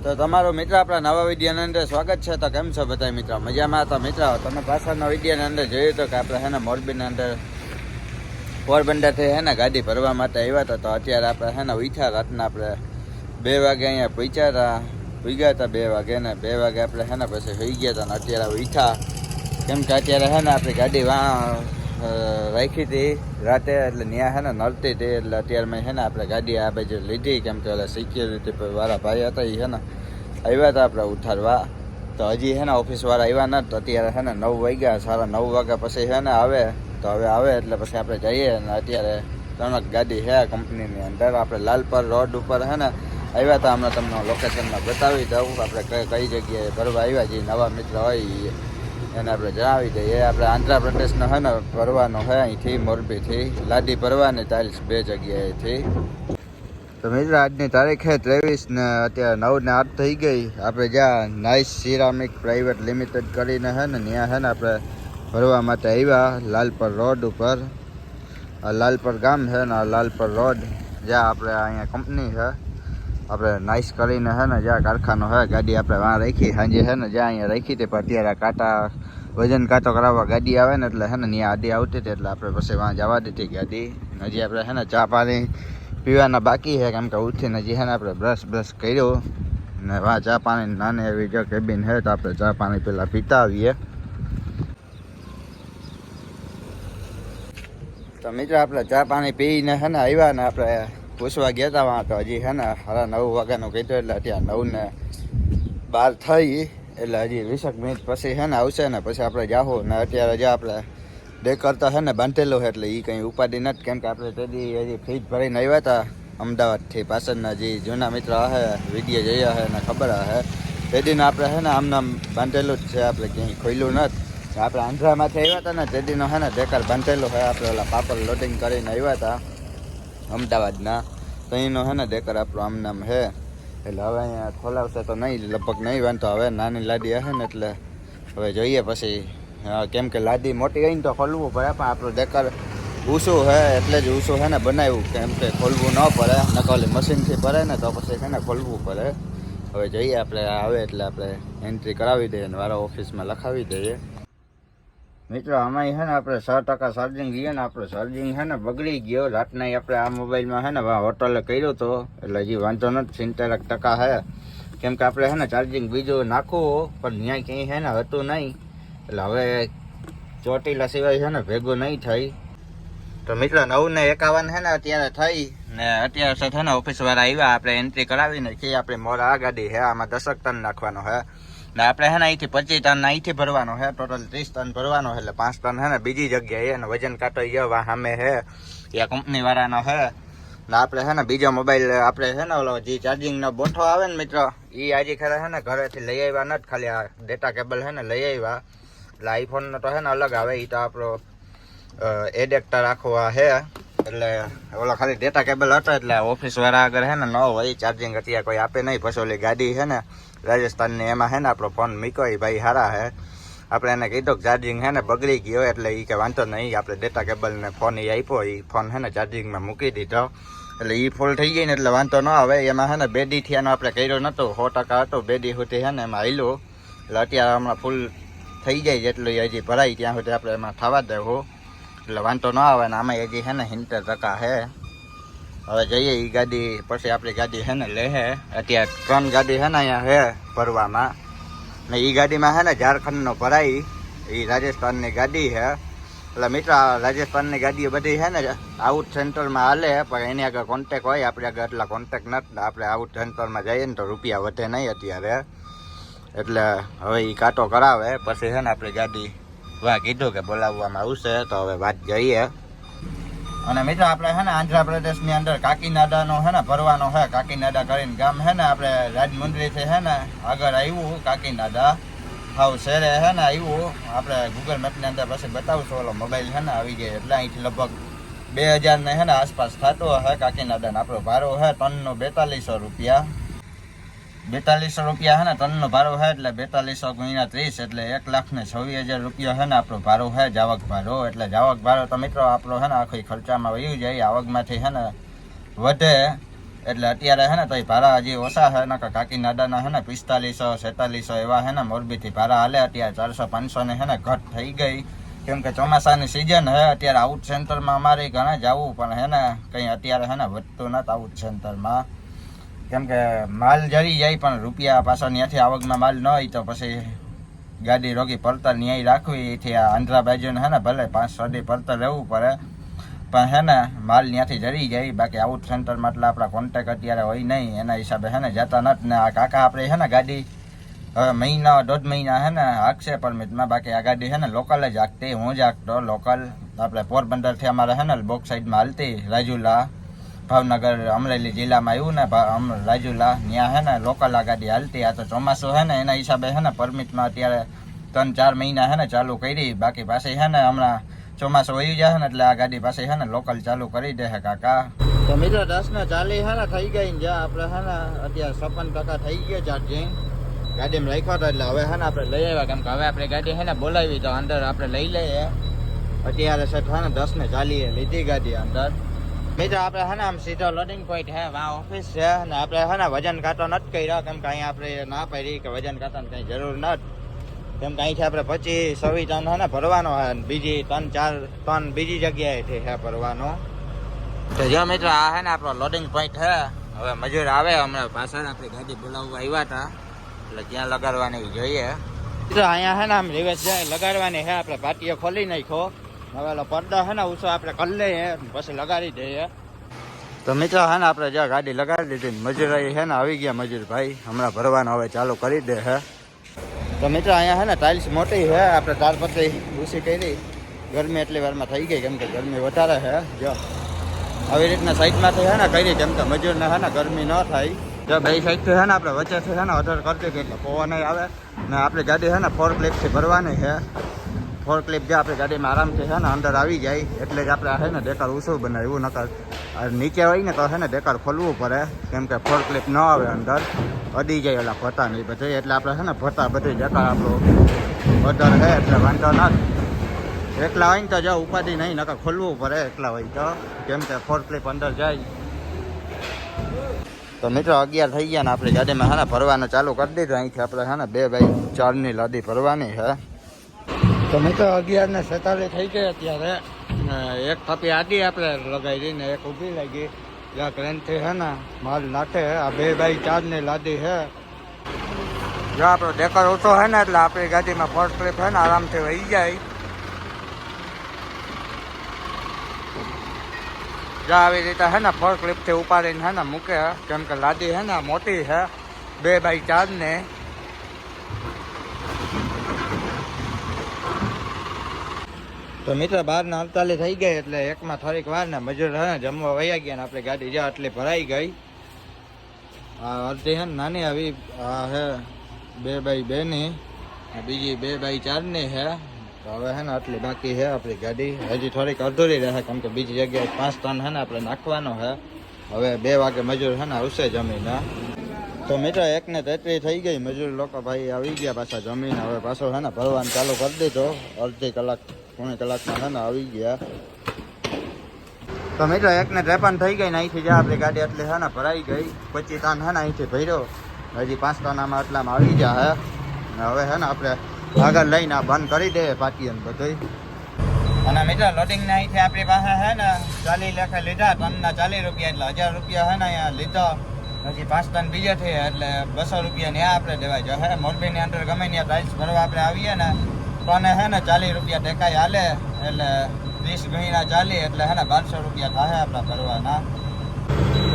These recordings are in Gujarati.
તો તમારું મિત્ર આપણા નવા વિડીયોની અંદર સ્વાગત છે. તો કેમ છો બધા મિત્રો? મજામાં? તો મિત્રો તમે પાછળના વિડીયોની અંદર જોયું તો કે આપણે હે ને મોરબીની અંદર પોરબંદરથી હે ને ગાડી ભરવા માટે આવ્યા હતા. તો અત્યારે આપણે હે ને ઉઠ્યા રાતના આપણે 2 વાગે અહીંયા પૂગ્યા હતા 2 વાગે ને 2 વાગે આપણે હે ને પછી સુઈ ગયા હતા ને અત્યારે ઉઠ્યા. કેમ કે અત્યારે હે ને આપણી ગાડી રાખી હતી રાતે એટલે ત્યાં હે ને નડતી હતી એટલે અત્યારે મેં હે ને આપણે ગાડી આ બાજુ લીધી. કેમ કે ઓલા સિક્યોરિટી વાળા ભાઈ હતા એ હે ને આવ્યા હતા આપણે ઉઠાડવા. તો હજી હે ને ઓફિસવાળા આવ્યા નથી. અત્યારે હે ને 9 વાગ્યા, 9:30 વાગ્યા પછી હે ને આવે. તો હવે આવે એટલે પછી આપણે જઈએ. અને અત્યારે ત્રણ ગાડી છે કંપનીની અંદર. આપણે લાલપર રોડ ઉપર હે ને આવ્યા હતા. હમણાં તમને લોકેશનમાં બતાવી દઉં આપણે કઈ જગ્યાએ ભરવા આવ્યા. જે નવા મિત્ર હોય એને આપણે જણાવી દઈએ. આપણે આંધ્રપ્રદેશનો હે ને ભરવાનો છે અહીંથી મોરબીથી લાદી ભરવાની ટાઇલ્સ 2 જગ્યાએથી. તો મિત્રો આજની તારીખ છે 23 ને અત્યારે 9 ને 8 થઈ ગઈ. આપણે જ્યાં નાઇસ સિરામિક પ્રાઇવેટ લિમિટેડ કરીને છે ને ત્યાં છે ને આપણે ભરવા માટે આવ્યા લાલપર રોડ ઉપર. લાલપર ગામ છે ને લાલપર રોડ જ્યાં આપણે અહીંયા કંપની છે આપણે નાઇસ કરીને છે ને જ્યાં કારખાનો છે. ગાડી આપણે વાં રાખી સાંજે છે ને જ્યાં અહીંયા રાખી હતી. પણ અત્યારે કાંટા વજન કાંટો કરાવવા ગાડી આવે ને એટલે છે ને ત્યાં આડી આવતી હતી એટલે આપણે પછી વાં જવા દીધી ગાડી. હજી આપણે છે ને ચા પાણી પીવાના બાકી છે. કેમ કે ઉઠીને હજી છે ને આપણે બ્રશ કર્યો ને વાં ચા પાણી નાની એવી જો કેબિન છે તો આપણે ચા પાણી પહેલાં પીતા આવીએ. તો મિત્રો આપણે ચા પાણી પીને છે ને આવ્યા ને આપણે પૂછવા ગયા હતા વાં. તો હજી છે ને 9:30 વાગ્યાનું કીધું એટલે અત્યારે 9 ને 12 થઈ એટલે હજી 20 મિનિટ પછી છે ને આવશે ને પછી આપણે જાહું. ને અત્યારે જે આપણે ડેકર તો છે ને બાંધેલું છે એટલે એ કંઈ ઉપાડી નથી. કેમ કે આપણે તેથી હજી ફ્રીજ ભરીને આવ્યા હતા અમદાવાદથી. પાછળના જે જૂના મિત્ર હશે વિડીયો જોયા હશે ને ખબર હશે તેદીને આપણે છે ને આમ બાંધેલું જ છે. આપણે ક્યાંય ખોલ્યું નથી. આપણે આંધ્રામાંથી આવ્યા હતા ને તેદીનો છે ને ડેકર બાંધેલું છે. આપણે ઓલા પાપડ લોડિંગ કરીને આવ્યા હતા અમદાવાદના. તો એનો છે ને ડેકર આપણું આમનામ છે. એટલે હવે અહીંયા ખોલાવશે તો નહીં, લગભગ નહીં વાંધો. હવે નાની લાદી હશે ને એટલે હવે જોઈએ પછી. કેમ કે લાદી મોટી ગઈ ને તો ખોલવું પડે. પણ આપણું ડેકર ઊંચું છે એટલે જ ઊંચું છે ને બનાવ્યું. કેમ કે ખોલવું ન પડે નકલી મશીનથી પડે ને તો પછી છે ને ખોલવું પડે. હવે જોઈએ આપણે આવે એટલે આપણે એન્ટ્રી કરાવી દઈએ અને વારા ઓફિસમાં લખાવી દઈએ. મિત્રો આમાં છે ને આપણે 100% ચાર્જિંગ લઈએ ને આપણે ચાર્જિંગ છે ને બગડી ગયો. રાતના આપણે આ મોબાઈલમાં છે ને હોટલે કર્યો હતો એટલે હજી વાંધો નથી, 70% છે. કેમ કે આપણે છે ને ચાર્જિંગ બીજું નાખવું પણ ત્યાં ક્યાંય છે ને હતું નહીં એટલે હવે ચોટીલા સિવાય છે ને ભેગું નહીં થઈ. તો મિત્રો 9 ને 51 છે ને અત્યારે થઈ ને અત્યારે છે ને ઓફિસવાળા આવ્યા. આપણે એન્ટ્રી કરાવીને કે આપણે મોરા આ ગાડી છે આમાં 10 ટન નાખવાનો છે ને આપણે છે ને અહીંથી 25 ટન અહીંથી ભરવાનો છે. ટોટલ 30 ટન ભરવાનો છે એટલે 5 ટન છે ને બીજી જગ્યાએ. અને વજન કાંટો વા સામે છે એ કંપનીવાળાનો છે. ને આપણે છે ને બીજો મોબાઈલ આપણે છે ને ઓલો જે ચાર્જિંગનો બોઠો આવે ને મિત્રો એ આજે ખરે છે ને ઘરેથી લઈ આવ્યા નથી. ખાલી આ ડેટા કેબલ છે ને લઈ આવ્યા. એટલે આઈફોનનો તો છે ને અલગ આવે. એ તો આપણો એડેક્ટર આખો આ છે એટલે ઓલો ખાલી ડેટા કેબલ હતો એટલે ઓફિસવાળા આગળ છે ને ન હોય ચાર્જિંગ અત્યારે કોઈ આપે નહીં. પછી ઓલી ગાડી છે ને રાજસ્થાનની એમાં છે ને આપણો ફોન મૂક્યો એ ભાઈ સારા છે. આપણે એને કીધું કે ચાર્જિંગ છે ને બગડી ગયો એટલે એ કે વાંધો નહીં આપણે ડેટા કેબલને ફોન એ આપ્યો. એ ફોન છે ને ચાર્જિંગમાં મૂકી દીધો એટલે એ ફૂલ થઈ ગઈ ને એટલે વાંધો ન આવે. એમાં છે ને 2 દી થયાનો આપણે કર્યો નહોતો, 100% હતો. 2 દી સુધી છે ને એમાં હાલ્યું એટલે અત્યારે હમણાં ફૂલ થઈ જાય જેટલું હજી ભરાય ત્યાં સુધી આપણે એમાં થવા દેવું એટલે વાંધો ન આવે. ને આમાં હજી છે ને 70% છે. હવે જઈએ એ ગાડી પછી આપણી ગાડી છે ને લે. અત્યારે 3 ગાડી છે ને અહીંયા છે ભરવામાં. ને એ ગાડીમાં છે ને ઝારખંડનો ભરાય એ રાજસ્થાનની ગાડી છે. એટલે મિત્રો રાજસ્થાનની ગાડીઓ બધી છે ને આઉટ સેન્ટરમાં હાલે પણ એની આગળ કોન્ટેક હોય. આપણે આગળ એટલા કોન્ટેક નથી. આપણે આઉટ સેન્ટરમાં જઈએ ને તો રૂપિયા વધે નહીં અત્યારે. એટલે હવે એ કાંટો કરાવે પછી છે ને આપણી ગાડી વાહ કીધું કે બોલાવવામાં આવશે. તો હવે વાત જઈએ. અને મિત્રો આપણે છે ને આંધ્રપ્રદેશની અંદર કાકીનાડાનો છે ને ભરવાનો છે. કાકીનાડા કરીને ગામ છે ને આપણે રાજમુંદ્રીથી છે ને આગળ આવ્યું કાકીનાડા હાવ શહેરે છે ને આવ્યું. આપણે ગૂગલ મેપની અંદર પછી બતાવશું. ઓલો મોબાઈલ છે ને આવી જાય એટલે અહીંથી લગભગ 2000 ને છે ને આસપાસ થતો હશે કાકીનાડાનો. આપણો ભાડો છે ટનનો 4200 રૂપિયા. 4200 રૂપિયા છે ને ટનનો ભાડો છે એટલે 4200 ગુણ્યા 30 એટલે 1,26,000 રૂપિયા છે ને આપણો ભાડો છે જાવક ભાડો. એટલે જાવક ભાડો તો મિત્રો આપણો છે ને આખી ખર્ચામાં વયું જાય. આવકમાંથી છે ને વધે એટલે અત્યારે હે ને તો ભાડા હજી ઓછા છે ને કાકીનાડાના હે ને 4500 4700 એવા હે ને મોરબીથી ભાડા હાલે અત્યારે 400 500 ને હે ને ઘટ થઈ ગઈ કેમ કે ચોમાસાની સિઝન હે અત્યારે આઉટ સેન્ટરમાં અમારે ઘણા જવું પણ હે ને કંઈ અત્યારે હે ને વધતું નથી આઉટ સેન્ટરમાં કેમ કે માલ જરી જાય પણ રૂપિયા પાછો ત્યાંથી આવકમાં માલ ન હોય તો પછી ગાડી રોકી પડતર ન્યાય રાખવી એથી આ આંધ્રા બાજુને હે ને ભલે 5-6 દી પડતર રહેવું પડે પણ હે ને માલ ત્યાંથી જરી જાય બાકી આઉટ સેન્ટરમાં એટલે આપણા કોન્ટેક અત્યારે હોય નહીં એના હિસાબે હે ને જતા નથી ને આ કાકા આપણે હે ને ગાડી હવે મહિના 1.5 મહિના હે ને હાંકશે પરમિટમાં બાકી આ ગાડી હે ને લોકલ જ હાંકતી હું જ હાંકતો લોકલ આપણે પોરબંદરથી અમારે હે ને બોક સાઈડમાં હાલતી રાજુલા ભાવનગર અમરેલી જિલ્લામાં આવ્યું ને રાજુલા ત્યાં હે ને લોકલ આ ગાડી હાલતી આ તો ચોમાસું હે ને એના હિસાબે હે ને પરમિટમાં અત્યારે 3-4 મહિના હે ને ચાલુ કરી બાકી પાછી હે ને હમણાં ચોમાસું વયું જાય ને એટલે આ ગાડી પાછી હે ને લોકલ ચાલુ કરી દે હે કાકા તો મિત્રો 10:40 હે ને થઈ ગઈ ને જ્યાં આપણે હે ને અત્યારે 56% થઈ ગયો ચાર્જિંગ ગાડીમાં રાખ્યો હતો એટલે હવે હે ને આપણે લઈ આવ્યા કેમ કે હવે આપણે ગાડી હે ને બોલાવી તો અંદર આપણે લઈ લઈએ અત્યારે સેટ હે ને 10:40 લીધી ગાડી અંદર મિત્રો આપણે હે ને આમ સીધો લોડિંગ પોઈન્ટ હે વા ઓફિસ છે ને આપણે હે ને વજન કાંટો નથી કર્યો કેમ કે અહીંયા આપણે ના પાડી કે વજન કાંટાની કંઈ જરૂર નથી કેમ કે અહીંથી આપણે 25-26 ટન હે ને ભરવાનો હે બીજી 3-4 ટન બીજી જગ્યાએથી હે ભરવાનો તો જો મિત્રો આ હે ને આપણો લોડિંગ પોઈન્ટ હે હવે મજૂર આવે હમણાં પાછળ આપણી ગાડી બોલાવવા આવ્યા હતા એટલે ત્યાં લગાડવાની જોઈએ મિત્રો અહીંયા હે ને આમ રિવેસ જાય લગાડવાની હે આપણે પાટીઓ ખોલી નાખ્યો હવે પડદો હે ને ઊંચો આપણે કરી લઈએ પછી લગાડી દઈએ તો મિત્રો હે ને આપણે જ્યાં ગાડી લગાડી દીધી મજૂર હે ને આવી ગયા મજૂર ભાઈ હમણાં ભરવાનું હવે ચાલુ કરી દે હે તો મિત્રો અહીંયા હે ને ટાઇલ્સ મોટી છે આપણે તારપત્રી ઊંચી કરી ગરમી એટલી વારમાં થઈ ગઈ કેમ કે ગરમી વધારે છે જો આવી રીતના સાઈડમાંથી હે ને કરી કેમ કે મજૂરને હે ને ગરમી ન થાય જો બે સાઈડથી હે ને આપણે વચ્ચેથી હે ને ઓર્ડર કરતી હતી એટલે પવન આવે ને આપણી ગાડી હે ને 4 ક્લિપથી ભરવાની છે 4 ક્લિપ જે આપણી ગાડીમાં આરામથી છે ને અંદર આવી જાય એટલે જ આપણે હે ને ડેકર ઊંચું બનાવ્યું નકર નીચે હોય ને તો છે ને ડેકર ખોલવું પડે કેમ કે 4 ક્લિપ ન આવે અંદર અડી જાય એટલે ભતા નહીં બધે એટલે આપણે છે ને ભતા બધી ડેકર આપણો ઓર્ડર છે એટલે વાંધો નથી એકલા હોય ને તો જો ઉપાધિ નહીં નકર ખોલવું પડે એકલા હોય તો કેમ કે 4 ક્લિપ અંદર જાય તો મિત્રો 11 થઈ ગયા ને આપણી ગાડીમાં છે ને ભરવાનું ચાલુ કરી દીધું અહીંથી આપણે છે ને 2x4 લાદી ભરવાની છે તો મિત્રો 11:47 થઈ ગઈ અત્યારે એક થપી આડી આપણે લગાવી દઈને એક ઊભી લાગી જ્યાં ક્રેનથી છે ને માલ નાખે આ 2x4 લાદી છે જો આપણો ડેકર ઓછો છે ને એટલે આપણી ગાડીમાં 4 ક્લિપ છે ને આરામથી વહી જાય જો આવી રીતે છે ને 4 ક્લિપથી ઉપાડીને છે ને મૂકે કેમ કે લાદી છે ને મોટી છે 2x4 ને તો મિત્રો 12:48 થઈ ગઈ એટલે એકમાં થોડીક વાર ને મજૂર હે ને જમવા વયા ગયા ને આપણી ગાડી જ્યાં આટલી ભરાઈ ગઈ આ અડધી હે ને નાની આવી આ હે 2x2 ની બીજી 2x4 ની હે તો હવે હે ને આટલી બાકી છે આપણી ગાડી હજી થોડીક અધૂરી રહે કેમ કે બીજી જગ્યાએ 5 ટન હે ને આપણે નાખવાનો છે હવે 2 વાગે મજૂર હે ને આવશે જમીને તો મિત્રો 1:33 થઈ ગઈ મજૂર લોકો ભાઈ આવી ગયા પાછા જમીન હવે પાછો હે ને ભરવાનું ચાલુ કરી દીધો અડધી કલાક પોણી કલાકમાં હે ને આવી ગયા તો મિત્રો 1:53 થઈ ગઈ ને અહીંથી જ્યાં આપણી ગાડી એટલી છે ને ભરાઈ ગઈ 25 ટન હે ને અહીંથી ભર્યો હજી 5 ટન આમાં એટલામાં આવી ગયા હે હવે હે ને આપણે આગળ લઈને આ બંધ કરી દે પાટીને બધું અને મિત્રો લોડિંગ ને અહીંથી આપણી પાસે હે ને 40 લેખે લીધા ટનના 40 રૂપિયા એટલે 1000 રૂપિયા હે ને અહીંયા લીધો હજી 5 ટન બીજે થઈ એટલે 200 રૂપિયા ત્યાં આપણે દેવાય જો હે મોરબીની અંદર ગમે ત્યાં ટાઇલ્સ ભરવા આપણે આવીએ ને ટને હે ને 40 રૂપિયા ટેકાઈ હાલે એટલે 30 ગણીના 40 એટલે હે ને 1200 રૂપિયા થાય આપણા ભરવાના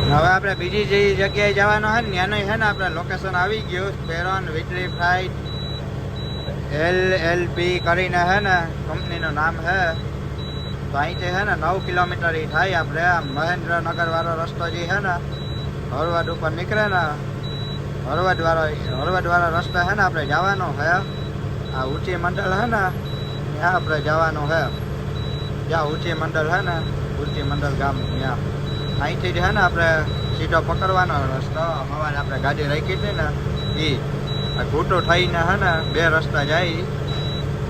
હવે આપણે બીજી જે જગ્યાએ જવાનો હે ને ત્યાંનું હે ને આપણે લોકેશન આવી ગયું પેરોન વિટ્રીફાઈડ LLP કરીને હે ને કંપનીનું નામ હે તો અહીંથી હે ને 9 કિલોમીટર થાય આપણે આ મહેન્દ્રનગર વાળો રસ્તો જે હે ને હળવદ ઉપર નીકળે ને હળવદ વાળો રસ્તો હે ને આપણે જવાનો હે આ ઊંચી મંડળ હે ને ત્યાં આપણે જવાનું હે જ્યાં ઊંચી મંડળ હે ને ઊંચી મંડળ ગામ ત્યાં અહીંથી જ હે ને આપણે સીધો પકડવાનો રસ્તો સવારે આપણે ગાડી રાખી હતી ને એ ઘૂંટો થઈને હે ને 2 રસ્તા જાય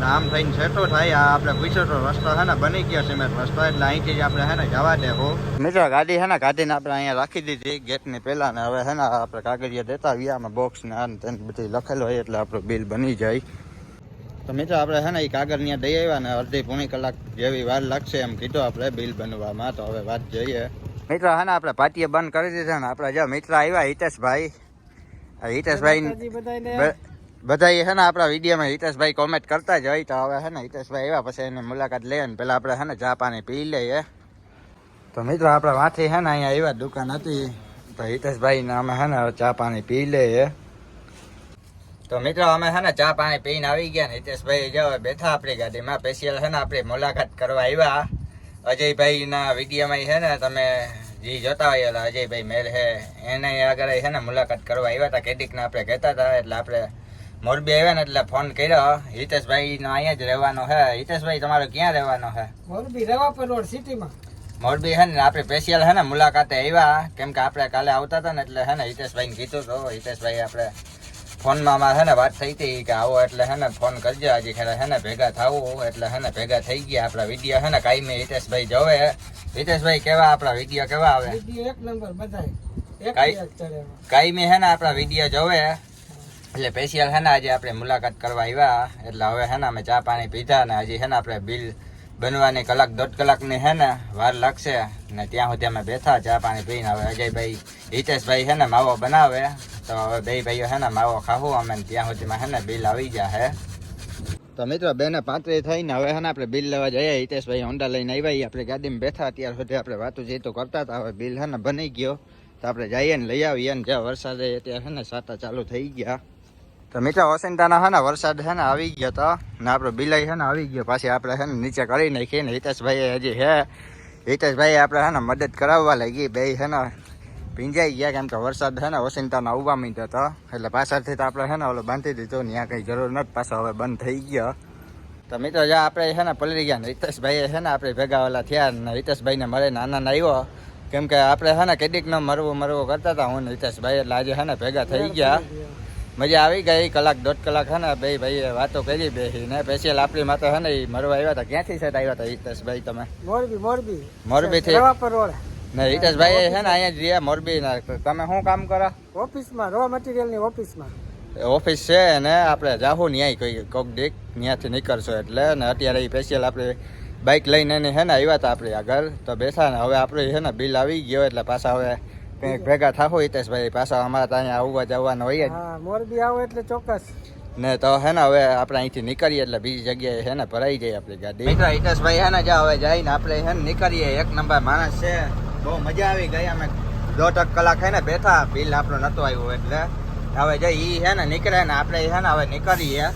આમ થઈને સેટો થાય. આ આપણે પૂછ્યો તો રસ્તો છે ને બની ગયો સિમેન્ટ રસ્તો, એટલે અહીંથી જ આપણે છે ને જવા દેવું. મિત્રો ગાડી છે ને કાઢીને આપણે અહીંયા રાખી દીધી ગેટની પહેલા ને હવે છે ને આપણે કાગળિયા દેતા આવ્યા આમાં બોક્સ ને આ તેને બધી લખેલો હોય એટલે આપણું બિલ બની જાય. તો મિત્રો આપણે છે ને એ કાગળ ત્યાં દઈ આવ્યા ને અડધી પોણી કલાક જેવી વાર લાગશે એમ કીધું આપણે બિલ બનવામાં. તો હવે વાત જોઈએ મિત્રો. છે ને આપણે પાટીએ બંધ કરી દીધા ને આપણે જો મિત્ર આવ્યા હિતેશભાઈ. હિતેશભાઈ બધા છે ને આપણા વિડીયોમાં હિતેશભાઈ કોમેન્ટ કરતા જ હોય. તો હવે છે ને હિતેશભાઈ આવ્યા પછી એની મુલાકાત લઈએ ને પેલા આપણે છે ને ચા પાણી પી લઈએ. તો મિત્રો આપણે વાંથી છે ને અહીંયા આવ્યા દુકાન હતી તો હિતેશભાઈ ને અમે છે ને ચા પાણી પી લઈએ. તો મિત્રો અમે છે ને ચા પાણી પીને આવી ગયા ને હિતેશભાઈ જો બેઠા આપણી ગાડીમાં સ્પેશિયલ છે ને આપણી મુલાકાત કરવા આવ્યા. અજયભાઈ ના વિડીયોમાં છે ને તમે જે જોતા હોય એટલે અજયભાઈ મેર છે એને આગળ છે ને મુલાકાત કરવા આવ્યા હતા. કેડિકને આપણે કહેતા હતા એટલે આપણે મોરબી આવ્યા ને એટલે ફોન કર્યો. હિતેશભાઈ નો અહીંયા જ રહેવાનો છે. હિતેશભાઈ તમારો ક્યાં રહેવાનો છે? મોરબી રેવાપર રોડ સિટીમાં. મોરબી છે ને આપણે સ્પેશિયલ છે ને મુલાકાતે આવ્યા કેમ કે આપણે કાલે આવતા હતા ને એટલે છે ને હિતેશભાઈને કીધું તો હિતેશભાઈ આપણે ફોનમાં છે ને વાત થઈ હતી કે આવો એટલે છે ને ફોન કરજો હજી ખેરા છે ને ભેગા થવું એટલે છે ને ભેગા થઈ ગયા. આપણા વિડીયો છે ને કાયમી હિતેશભાઈ જોવે. હિતેશભાઈ કેવા આપણા વિડીયો કેવા આવે? વિડીયો એક નંબર બધાય કાયમી છે ને આપણા વિડીયો જોવે એટલે સ્પેશિયલ છે ને આજે આપણે મુલાકાત કરવા આવ્યા. એટલે હવે છે ને અમે ચા પાણી પીધા ને હજી છે ને આપણે બિલ બનવાની કલાક દોઢ કલાકની છે ને વાર લાગશે ને ત્યાં સુધી અમે બેઠા ચા પાણી પીને. હવે અજયભાઈ હિતેશભાઈ છે ને માવો બનાવે તો હવે બે ભાઈઓ છે ને માવો ખાવું અમે ત્યાં સુધીમાં છે ને બિલ આવી જાય. તો મિત્રો 2:35 થઈને હવે છે ને આપણે બિલ લેવા જઈએ. હિતેશભાઈ હોન્ડા લઈને આવ્યા આપણે ગાડીમાં બેઠા અત્યાર સુધી આપણે વાતો જીતો કરતા હતા. હવે બિલ છે ને બની ગયો તો આપણે જઈએ ને લઈ આવીએ ને જ્યાં વરસાદ અત્યારે છે ને સાટા ચાલુ થઈ ગયા. તો મિત્રો ઓસેન્ટાના છે ને વરસાદ છે ને આવી ગયો તો ને આપણો બિલાઈ છે ને આવી ગયો પાછી આપણે છે ને નીચે કરી નાખી ને હિતેશભાઈ હજી છે. હિતેશભાઈ આપણે છે ને મદદ કરાવવા લાગી બે છે ને ભીંજાઈ ગયા કેમ કે વરસાદ છે ને ઓસેન્ટાના આવવા માંડ્યો હતો એટલે પાછળથી તો આપણે છે ને ઓલો બાંધી દીધો ને ત્યાં કંઈ જરૂર નથી પાછો હવે બંધ થઈ ગયો. તો મિત્રો જ્યાં આપણે છે ને પલળી ગયા ને હિતેશભાઈ છે ને આપણે ભેગા વાલા થયા ને હિતેશભાઈને મળે નાના આવ્યો કેમ કે આપણે છે ને કેડીકનો મરવું કરતા હતા હું ને હિતેશભાઈ એટલે આજે છે ને ભેગા થઈ ગયા. મજા આવી ગઈ. કલાક દોઢ કલાક છે ને બે ભાઈ વાતો કરી બેસીને સ્પેશિયલ આપણી માટે છે ને મરવા આવ્યા હતા. ક્યાંથી સેટ આવ્યા હતા હિતેશભાઈ તમે? મોરબી થી રેવાપર રોડ ને હિતેશભાઈ છે ને અહીંયા જ રહ્યા મોરબી ના. તમે શું કામ કરો? ઓફિસમાં રો મટીરિયલ ની ઓફિસમાં ઓફિસ છે ને આપણે જાહુ ન્યાય કોઈ કોક ડીક ત્યાંથી નીકળશો એટલે ને અત્યારે સ્પેશિયલ આપણે બાઇક લઈને એને છે ને આવ્યા હતા આપણે આગળ તો બેઠા ને હવે આપણે છે ને બિલ આવી ગયો એટલે પાછા હવે કંઈક ભેગા થાવો હિતેશભાઈ પાછા અમારે ત્યાં અહીંયા આવવા જવાનું હોય જ. મોરબી આવો એટલે ચોક્કસ ને તો હે ને હવે આપણે અહીંથી નીકળીએ એટલે બીજી જગ્યાએ છે ને ભરાઈ જાય આપણી ગાડી. મિત્રો હિતેશભાઈ છે ને જ્યાં હવે જઈને આપણે છે ને નીકળીએ. એક નંબર માણસ છે. બહુ મજા આવી ગઈ. અમે 1.5 કલાક છે ને બેઠા બિલ આપણો નતો આવ્યો એટલે હવે જે ઈ છે ને નીકળે ને આપણે છે ને હવે નીકળીએ.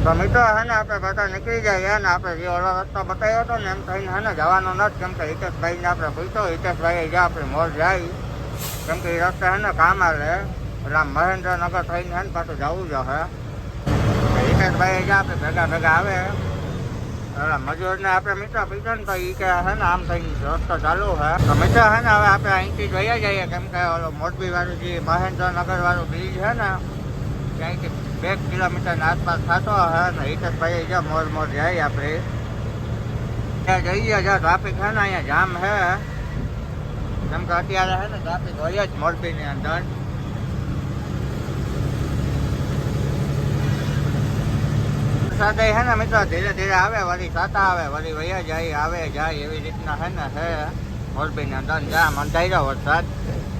તો મિત્રો છે ને આપણે બધા નીકળી જાય ને આપણે જે ઓલો રસ્તો બતાવ્યો હતો ને એમ થઈને છે ને જવાનો નથી કેમ કે હિતેશભાઈને આપણે પૂછ્યો. હિતેશભાઈ જ્યાં આપણે મોર જાય કેમ કે એ રસ્તે છે ને કામ આવે એટલે આમ મહેન્દ્રનગર થઈને છે ને પાછું જવું જોઈએ. હિતેશભાઈ જ્યાં આપણે ભેગા આવે એટલે મજૂરને આપણે મિત્રો પીધો ને તો એ કે છે ને આમ થઈને રસ્તો ચાલુ છે. તો મિત્રો છે ને હવે આપણે અહીંથી જોયા જઈએ કેમ કે ઓલો મોરબી વાળું જે મહેન્દ્રનગર વાળું બ્રિજ છે ને ત્યાંથી 2 કિલોમીટરના આસપાસ થતો હે ને હિતેશભાઈ જ્યાં મોર જાય આપણે ત્યાં જઈએ જ્યાં ટ્રાફિક છે ને અહીંયા જામ છે કેમ કે અત્યારે છે ને ટ્રાફિક હોય જ મોરબીની અંદર. સાથે છે ને મિત્રો ધીરે ધીરે આવે વળી સાતા આવે વળી વયા જાય આવે જાય એવી રીતના છે ને છે મોરબીની અંદર જામ અંધાર્યો વરસાદ.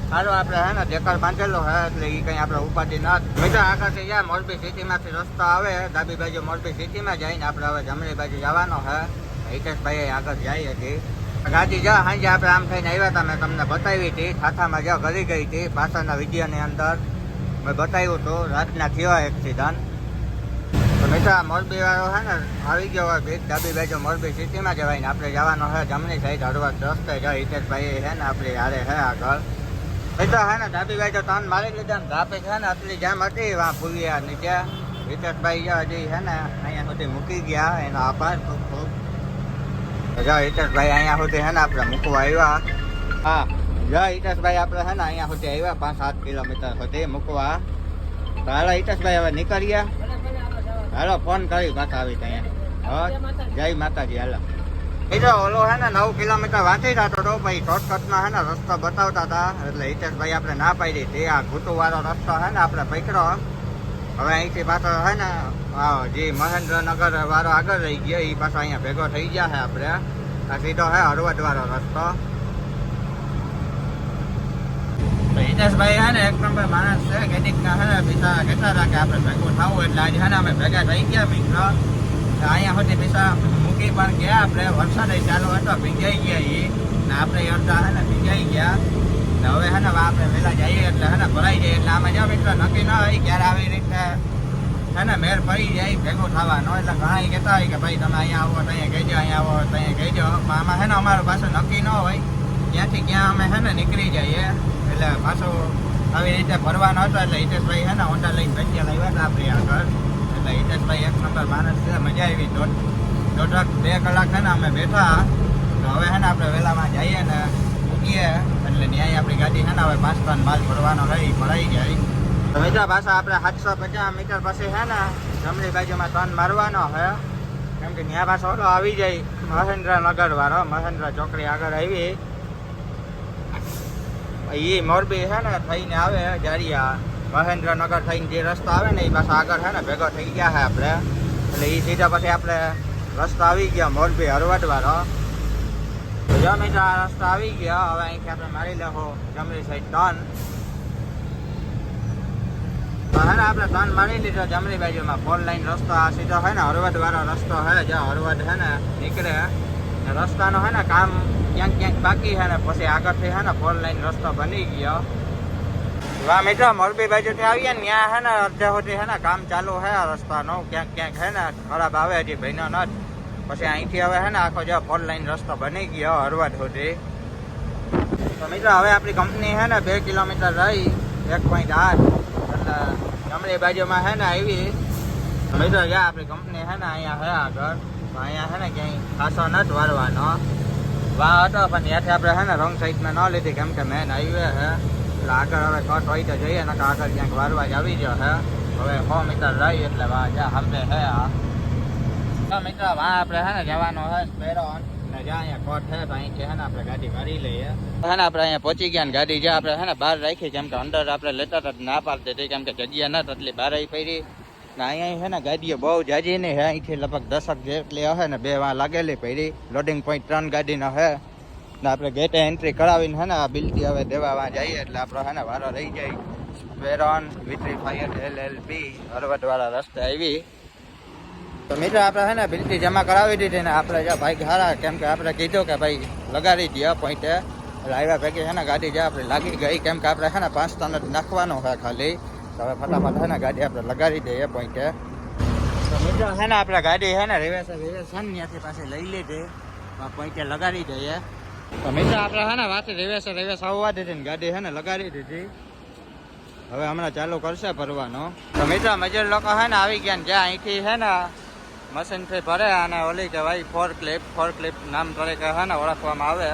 સારું આપણે છે ને દેકર બાંધેલો છે એટલે એ કંઈ આપણે ઉપાધિ ના. મિત્રો આગળથી જ્યાં મોરબી સિટીમાંથી રસ્તો આવે ડાબી બાજુ મોરબી સિટીમાં જઈને આપણે હવે જમણી બાજુ જવાનો છે. હિતેશભાઈ આગળ જાય હતી ગાડી જ્યાં સાંજે આપણે આમ થઈને આવ્યા હતા મેં તમને બતાવી હતી ખાતામાં જ્યાં ગળી ગઈ હતી પાછળના વિડીયોની અંદર મેં બતાવ્યું હતું રાતના થયો એક્સિડન્ટ. તો મિત્રો મોરબી વાળો છે ને આવી ગયો હોય બીજ ડાબી બાજુ મોરબી સિટીમાં જવાય ને આપણે જવાનો છે જમણી સાઈડ હળવદ રસ્તે જાય. હિતેશભાઈ છે ને આપણી હારે છે આગળ. મિત્રો છે ને ડાબી બાજુ ટર્ન મારી લીધા ને ટ્રાફિક છે ને આટલી જામ હતી વાં ભૂલિયા નીચે. હિતેશભાઈ હજી છે ને અહીંયા સુધી મૂકી ગયા એનો આભાર ખૂબ ખૂબ. જો હિતેશભાઈ અહીંયા સુધી છે ને આપણે મૂકવા આવ્યા. હા જો હિતેશભાઈ આપણે છે ને અહીંયા સુધી આવ્યા 5-7 કિલોમીટર સુધી મૂકવા. તો હાલો હિતેશભાઈ હવે નીકળીએ. હાલો ફોન કરી પાછા આવી ત્યાં જય માતાજી હાલો બીજો ઓલો હે ને 9 કિલોમીટર વાંચી જતો હતો પછી શોર્ટકટમાં હે ને રસ્તો બતાવતા હતા એટલે હિતેશભાઈ આપણે ના પાડી તે આ ઘૂંટુવાળો રસ્તો હે ને આપણે પકડ્યો હવે અહીંથી પાછો હે ને જે મહેન્દ્રનગર વાળો આગળ રહી ગયો એ પાછો અહીંયા ભેગો થઈ ગયા છે આપણે આ સીધો હે હળવદ વાળો રસ્તો હિતેશભાઈ હે ને એક નંબર માણસ છે કેટલીકના હે ને પૈસા કહેતા હતા કે આપણે ભેગું થવું એટલે આજે હે ને અમે ભેગા થઈ ગયા મિત્ર અહીંયા સુધી પૈસા મૂકી પણ ગયા આપણે વરસાદ ચાલુ હતો ભીંજાઈ ગયા એ ને આપણે અડધા હે ને ભીંજાઈ ગયા ને હવે હે ને આપણે વહેલા જઈએ એટલે હે ને ભરાઈ જાય એટલે આમાં જો મિત્ર નક્કી ન હોય ક્યારે આવી રીતે હે ને મેળ પડી જાય ભેગું થવાનો એટલે ઘણા એ કહેતા હોય કે ભાઈ તમે અહીંયા આવો તો અહીંયા કહેજો અહીંયા આવો તો અહીંયા કહેજો આમાં હે ને અમારું પાછું નક્કી ન હોય ત્યાંથી ક્યાં અમે હે ને નીકળી જઈએ એટલે પાછું આવી રીતે ભરવાનો હતો એટલે હિતેશભાઈ હે ને હોન્ડા લઈને ભેટિયા લાવ્યા હતા આપણી આગળ એટલે હિતેશભાઈ એક નંબર માણસ છે મજા આવી દોઢ 2 કલાક છે ને અમે બેઠા તો હવે છે ને આપણે વહેલામાં જઈએ ને મૂકીએ એટલે ન્યાય આપણી ગાડી છે ને હવે 5 ટન માલ ભરવાનો રહી ભરાઈ જાય તો મિત્રો પાછા આપણે 750 મીટર પછી છે ને જમણી બાજુમાં ટર્ન મારવાનો છે કેમ કે ત્યાં પાછો ઓલો આવી જાય મહેન્દ્રનગર વાળો મહેન્દ્ર ચોકડી આગળ આવી એ મોરબી છે ને થઈને આવે જારિયા મહેન્દ્રનગર થઈને જે રસ્તો આવે ને એ પાછો આગળ છે ને ભેગો થઈ ગયા છે આપણે એટલે એ સીધા પછી આપણે રસ્તો આવી ગયા મોરબી હળવદ વાળો જો મિત્રો આ રસ્તો આવી ગયા હવે અહીંથી આપણે મારી લેવો જમણી સાઈડ ટર્ન તો હે ને આપણે ટર્ન મારી લીધો જમણી બાજુમાં 4 લાઈન રસ્તો આ સીધો છે ને હળવદ વાળો રસ્તો છે જ્યાં હળવદ છે ને નીકળે રસ્તાનો છે ને કામ ક્યાંક ક્યાંક બાકી છે ને પછી આગળથી છે ને 4 લાઈન રસ્તો બની ગયો વાહ મિત્રો મોરબી બાજુથી આવીએ ને ત્યાં છે ને અડધા સુધી છે ને કામ ચાલુ છે આ રસ્તાનું ક્યાંક ક્યાંક છે ને ખરાબ આવે હજી ભાઈનો ન પછી અહીંથી હવે છે ને આખો જે 4 લાઈન રસ્તો બની ગયો હળવદ સુધી તો મિત્રો હવે આપણી કંપની છે ને 2 કિલોમીટર રહી 1.8 એટલે જમણી બાજુમાં છે ને આવી મિત્રો જ્યાં આપણી કંપની છે ને અહીંયા છે આગળ તો અહીંયા છે ને ક્યાંય ખાસો નથી વારવાનો વાહ હતો પણ ત્યાંથી આપણે છે ને રોંગ સાઈડમાં ન લીધી કેમ કે મેન હાઈવે છે એટલે આગળ હવે કટ હોય તો જઈએ ને આગળ ક્યાંક વારવા જ આવી ગયો છે હવે 100 મીટર રહી એટલે વાહ જ્યાં સામે છે આ મિત્રો વાહ આપણે છે ને જવાનો છે સ્પેરોન ને જ્યાં અહીંયા કટ છે તો અહીંથી છે ને આપણે ગાડી કાઢી લઈએ છે ને આપણે અહીંયા પહોંચી ગયા ને ગાડી જ્યાં આપણે છે ને બહાર રાખી કેમ કે અંદર આપણે લેતા હતા ના પાડતી હતી કેમ કે જગ્યા નથી એટલી બહાર આવી પડી ને અહીંયા છે ને ગાડીઓ બહુ જાજી નહીં હે અહીંથી લગભગ 10 જેટલી હશે ને 2 વાં લાગેલી પડી લોડિંગ પોઈન્ટ 3 ગાડીનો હે ને આપણે ગેટે એન્ટ્રી કરાવીને છે ને આ બિલટી હવે દેવા જઈએ એટલે આપણો છે ને વારો રહી જાય સ્પેરોન V35 LLB હળવદ વાળા રસ્તે આવી તો મિત્રો આપણે છે ને બિલટી જમા કરાવી દીધી ને આપણે જ્યાં ભાઈ હારા કેમ કે આપણે કીધું કે ભાઈ લગાડી દે પોઈન્ટે એટલે આવ્યા ભેગી છે ને ગાડી જ્યાં આપણે લાગી ગઈ કેમ કે આપણે છે ને 5 ટન જ નાખવાનું છે ખાલી તો હવે ફટાફટ છે ને ગાડી આપણે લગાડી દઈએ પોઈન્ટે તો મિત્રો છે ને આપણે ગાડી છે ને રિવર્સ ત્યાંથી પાછી લઈ લીધી પોઈન્ટે લગાડી દઈએ તો મિત્રો આપણે છે ને વાત રિવર્સ આવવા દીધી ને ગાડી છે ને લગાડી દીધી હવે હમણાં ચાલુ કરશે ભરવાનો તો મિત્રો મજૂર લોકો છે ને આવી ગયા ને જ્યાં અહીંથી છે ને મશીનથી ભરે અને ઓલી કહેવાય ફોર ક્લિપ નામ તરીકે છે ને ઓળખવામાં આવે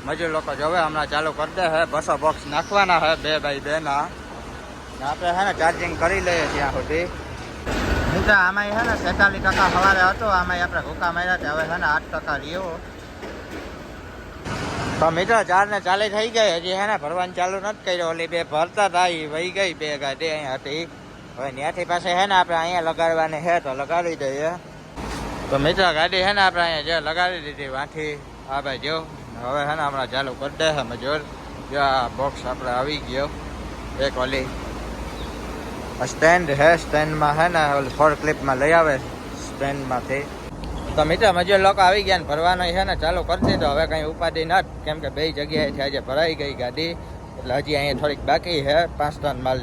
મજૂર લોકો જોવે હમણાં ચાલુ કરી દે છે 200 બોક્સ નાખવાના છે 2x2 ના આપણે છે ને ચાર્જિંગ કરી લઈએ ત્યાં સુધી મિત્રો આમાં છે ને 46% સવારે હતો આમાં આપણે ભૂકા માર્યા હતા હવે છે ને 8% રહ્યો તો મિત્રો 4 ને 40 થઈ ગઈ હજી છે ને ભરવાનું ચાલુ નથી કર્યો ઓલી 2 ભરતા હતા એ વહી ગઈ 2 ગાડી અહીંયા હતી હવે ત્યાંથી પાસે છે ને આપણે અહીંયા લગાડવાની છે તો લગાડી દઈએ તો મિત્રો ગાડી છે ને આપણે અહીંયા જે લગાડી દીધી વાંથી આ ભાઈ જો હવે છે ને હમણાં ચાલુ કરી દે છે મજૂર જો આ બોક્સ આપણે આવી ગયો એક ઓલી સ્ટેન્ડ છે સ્ટેન્ડમાં છે ને ઓલી ફોર ક્લિપમાં લઈ આવે સ્ટેન્ડમાંથી તો મિત્રો મજૂર લોકો આવી ગયા ને ભરવાનો છે ને ચાલુ કરી દીધો હવે કંઈ ઉપાધિ નથી કેમ કે 2 જગ્યાએથી આજે ભરાઈ ગઈ ગાડી એટલે હજી અહીંયા થોડીક બાકી છે 5 ટન માલ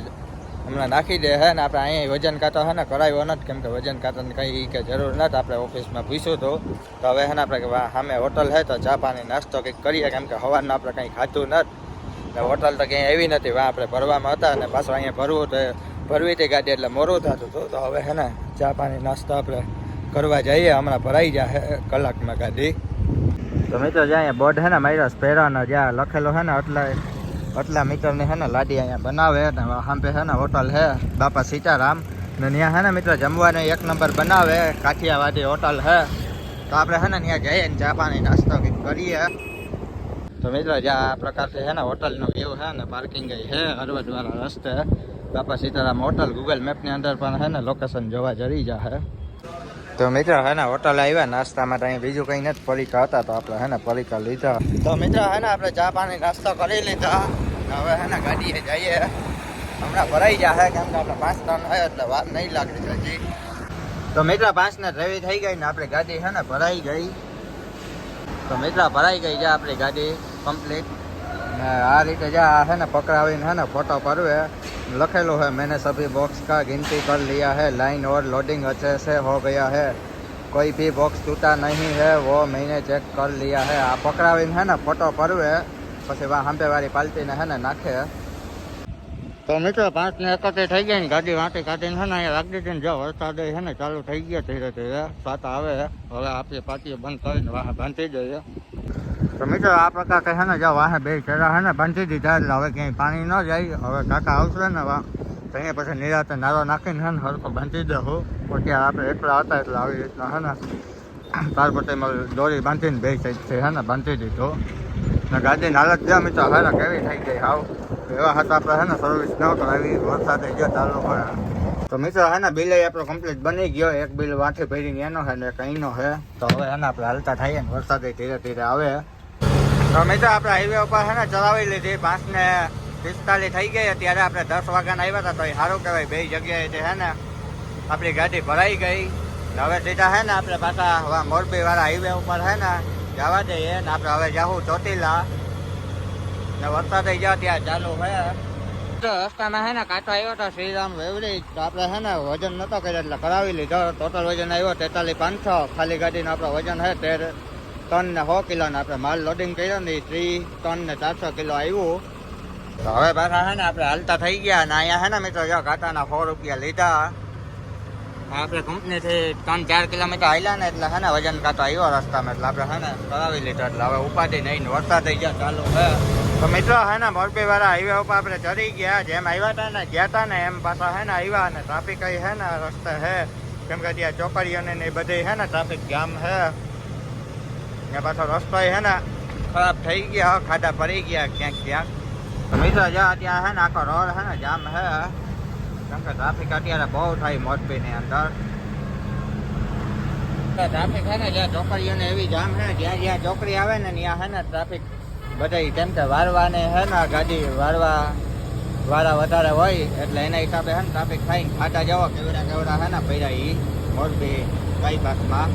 હમણાં નાખી દે છે ને આપણે અહીંયા વજન કાંટો છે ને કરાવ્યો નથી કેમ કે વજન કાંટાની કંઈ કે જરૂર નથી આપણે ઓફિસમાં પૂછ્યું હતું તો હવે છે ને આપણે સામે હોટલ છે તો ચા પાણી નાસ્તો કંઈક કરીએ કેમ કે સવારનું આપણે કંઈ ખાધું નથી ને હોટલ તો ક્યાંય એવી નથી વાં આપણે ભરવામાં હતા અને પાછું અહીંયા ભરવું તો ભરવી હતી ગાડી એટલે મોડું થતું હતું તો હવે છે ને ચા પાણી નાસ્તો આપણે કરવા જઈએ હમણાં ભરાઈ જાય કલાકમાં ગાડી તો મિત્રો જ્યાં અહીંયા બોર્ડ છે ને માર્યો સ્પેરાનો જ્યાં લખેલો છે ને આટલા મીટરની છે ને લાડી અહીંયા બનાવે ને સાંભે છે ને હોટલ છે બાપા સીતારામ ને ત્યાં હે ને મિત્રો જમવાનો એક નંબર બનાવે, કાઠિયાવાડી હોટલ હે. તો આપણે હે ને ત્યાં જઈએ ને ચા પાણી નાસ્તો કંઈક કરીએ. તો મિત્રો જ્યાં આ પ્રકારથી હે ને હોટલનો વ્યૂ છે ને પાર્કિંગ છે હળવદવાળા રસ્તે બાપા સીતારામ હોટલ. ગૂગલ મેપની અંદર પણ હે ને લોકેશન જોવા જરી જશે. તો મિત્રો હે ને હોટલ આવ્યા નાસ્તા માટે, અહીં બીજું કંઈ નથી, પડીકા હતા તો આપણે હે ને પડીકા લીધા. તો મિત્રો હે ને આપણે ચા પાણી નાસ્તો કરી લીધા. હવે હે ને ગાડીએ જઈએ, હમણાં ભરાઈ જશે કેમ કે આપણે 5 ટન હોય એટલે વાર નહીં લાગી હજી. તો મિત્રો 5 ને ડ્રાઈવી થઈ ગઈ ને આપણી ગાડી હે ને ભરાઈ ગઈ. તો મિત્રો ભરાઈ ગઈ છે આપણી ગાડી કમ્પ્લીટ. ને આ રીતે જ્યાં હે ને પકડાવીને હે ને ફોટો પડવે લખેલું है, मैंने सभी बॉक्स का गिनती कर लिया है, लाइन और लोडिंग अच्छे से हो गया है, कोई भी बॉक्स टूटा नहीं है, वो मैंने चेक कर लिया है. આ પકડાવીને હે ને ફોટો પડવે પછી સાંભે વાળી પાલટીને હે ને નાખે. તો મિત્રો 5 ને 71 થઈ ગઈ ને ગાડી વાંટી કાઢીને હે ને અહીંયા રાખી દીધી ને જો વરસાદ હે ને ચાલુ થઈ ગયા ધીરે ધીરે સાત આવે. હવે આપણી પાટીઓ બંધ કરીને વાહ બાંધી દઈએ. તો મિત્રો આ પ્રકાર કહે ને જો વાહે બે ચેરા હે ને બાંધી દીધા એટલે હવે ક્યાંય પાણી ન જાય. હવે કાકા આવશે ને વાહ તો અહીંયા પછી નિરાતે નારો નાખીને હે ને હરકો બાંધી દઉં. પછી આપણે એકલા હતા એટલે આવી રીતના હે ને તાર પછી દોરી બાંધીને બે સાઈડથી હે ને બાંધી દીધું. ને ગાડીની હાલત જો મિત્રો હે ને કેવી થઈ ગઈ હાવ એવા હતા આપણે હે ને સર્વિસ ન કરાવી વરસાદે ગયો ચાલુ હોય. તો મિત્રો હે ને બિલ આપણો કમ્પ્લીટ બની ગયો. એક બિલ વાંઠી ભરીને એનો હે ને કંઈનો હે. તો હવે હે ને આપણે હાલતા થઈએ ને વરસાદે ધીરે ધીરે આવે. તો મિત્રો આપણે હાઈવે ઉપર છે ને ચલાવી લીધી 5 ને 45 થઈ ગઈ. અત્યારે આપણે 10 વાગ્યાના આવ્યા હતા તો એ સારું કહેવાય. બે જગ્યાએ છે ને આપણી ગાડી ભરાઈ ગઈ. હવે સીધા છે ને આપણે પાછા મોરબી વાળા હાઈવે ઉપર છે ને જવા દઈએ ને આપણે હવે જાઉં ચોટીલા ને વરસાદે ગયા ત્યાં ચાલુ છે. રસ્તામાં છે ને કાંટો આવ્યો હતો શ્રીરામ વેવડી તો આપણે છે ને વજન નહોતો કર્યો એટલે કરાવી લીધો. ટોટલ વજન આવ્યો 43,500. ખાલી ગાડીનું આપણું વજન છે 13 ટન ને 100 કિલો ને આપણે માલ લોડિંગ કર્યો ને 30 ટન ને 400 કિલો આવ્યું. તો હવે પાછા છે ને આપણે હાલતા થઈ ગયા ને અહીંયા છે ને મિત્રો જો કાંટાના 100 રૂપિયા લીધા. આપણે કંપનીથી 3-4 કિલોમીટર હાલ્યા ને એટલે છે ને વજન કાંટો આવ્યો રસ્તામાં એટલે આપણે છે ને કરાવી લીધો. એટલે હવે ઉપાધિ નહીં વરસાદ થઈ ગયા ચાલુ છે. તો મિત્રો છે ને મોરબી વાળા હાઈવે ઉપર આપણે ચડી ગયા. જેમ આવ્યા હતા ને ગયા હતા ને એમ પાછા છે ને આવ્યા ને ટ્રાફિક છે ને રસ્તે છે કેમ કે ત્યાં ચોકડીઓને એ બધી છે ને ટ્રાફિક જામ છે. ત્યાં પાછો રસ્તો છે ને ખરાબ થઈ ગયા, ખાડા પડી ગયા ક્યાંક ક્યાંક. તો મિત્રો જ્યાં ત્યાં છે ને આખો રોડ છે ને જામ છે કેમ કે ટ્રાફિક અત્યારે બહુ થાય મોરબીની અંદર. ટ્રાફિક છે ને જ્યાં ચોકડીઓને એવી જામ છે જ્યાં જ્યાં ચોકડી આવે ને ત્યાં છે ને ટ્રાફિક બધા કેમ કે વારવાને છે ને ગાડી વાળા વધારે હોય એટલે એના હિસાબે છે ને ટ્રાફિક થાય. ખાડા જવા કેવડા છે ને પડ્યા એ મોરબી બાયપાસમાં.